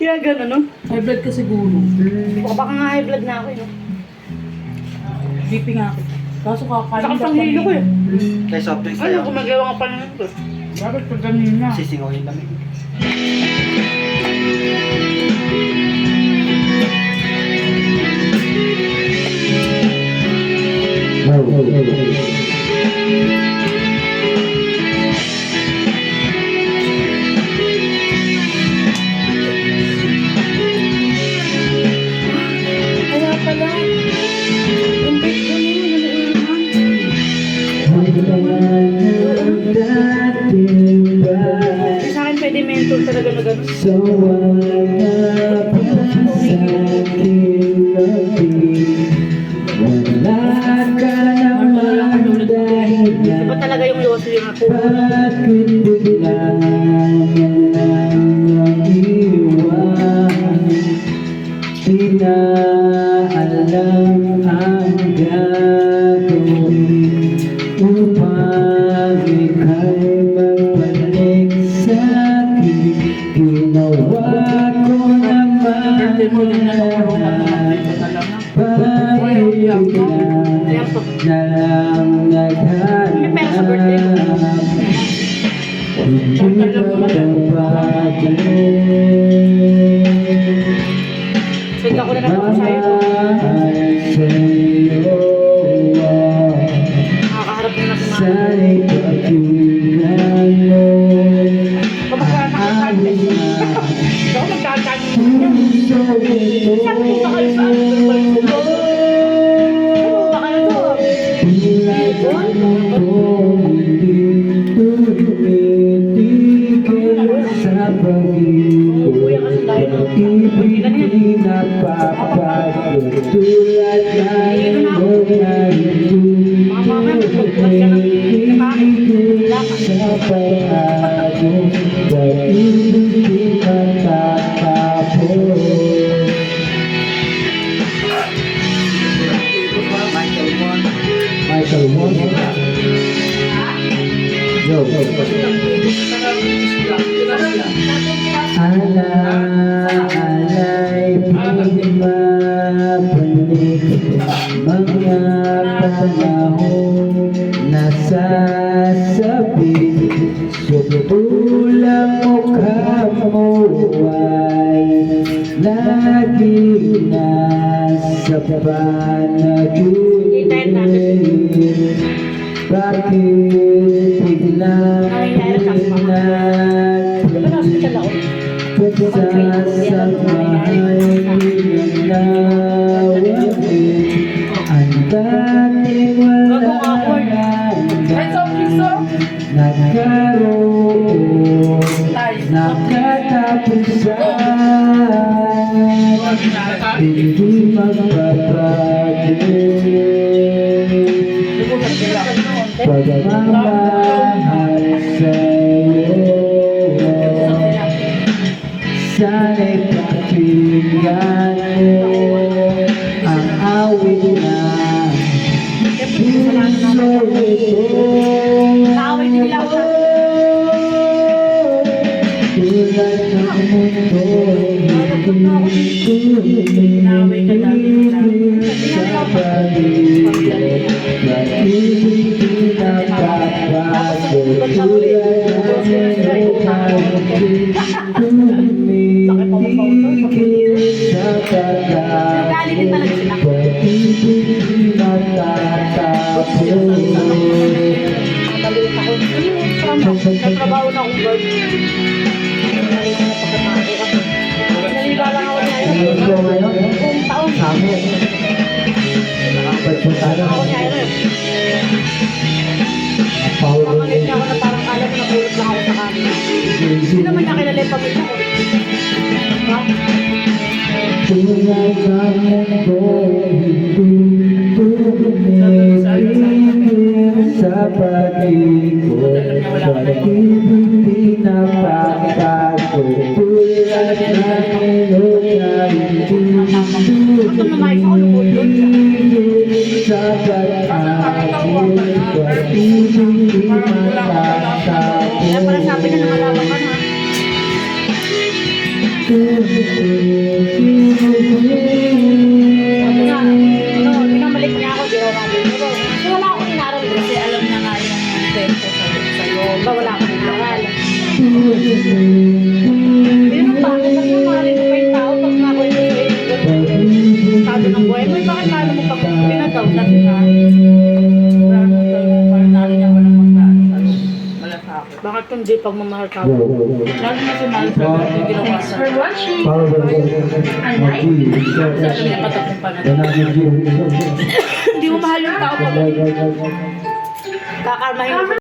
Kaya gano'n, no? High blood ka siguro. Baka nga high blood na ako, no? BP nga ako. Kaso kakain Sakit ang hilo ko, eh. Kaya soft drinks Ano, tayo. gumagawa nga pa naman ko. Bakit pag ganun na? Sisingawin kami. Kaya pala. Yung bait ko naman. Sa akin pwede mentor talaga na gano'n. Iba talaga yung yoso yung ako. Alam ang gagawin upang ika'y magbalik sa'kin. Ginawa ko naman pag-ibig na lang naghanap. Hindi magpapagaling. Sige ako na naman sa'yo. Nakakaharap na natin mga. Sana'y pagkunan mo Kapag nakakasabi. Hindi ako magkakanin niya. Sabi ko ba kayo sa ano? Baka na to. Umuwi kasi tayo ng Ibig napapagod tulad ng mga mama, magpagpag ka ng sa pag-agos pag-ibig di matatapos. Michael Moon. Yo. Alay pumabalik mga panahon nasasabit sutulang mukha mo ay lagi nasa panaginip. Bakit biglang pagsasamay nilawin ang dating wala nagkaroon nakatapusan hindi magpapagin pagmamahal sa'yo. Sana'y pakinggan mo ang awit na puso ito. Tulad ng mundo, hindi sa paligid. Pag-ibig na papago, tulad ng tumitigil sa pag-abot. Pag-ibig na matatapos. Maliit ako. Nagtrabaho na akong guard. Naliliba lang ako niya. Ito ngayon, Buong taon. sabi, nakapagpunta na. Ako niya yun. Paulo Makalit niya ako na parang alam na pulot lang ako sa kanila. Hindi naman niya kilala yung pamilya ko. Ha? tulad ng mundo, hindi tumitigil sa pag-ikot. Pag-ibig na pagbago, tulad ng ilog na hindi tumitigil sa pag-abot. Pag-ibig di matatapos. Kaya pala sabi bibihira namin. Pero kasi wala akong inaral Kasi kasi alam na nga yung kwento sa'yo. ba wala akong inaral. Pero bakit ang mamahalin mo pa yung tao pag nakwento sa iyo? Estado ng buhay mo, bakit paano mo pag pinagaw? Kasi nga, wala nang sa'yo. Parang nalo niya walang magkaan sa'yo. Wala sa akin. Bakit hindi pagmamahal ka? Lalo na si Mahal sa yung ginawa Thanks sa for watching. Sabi niya patakong pa na. Hindi mo mahal yung tao pag kakarmahin mo.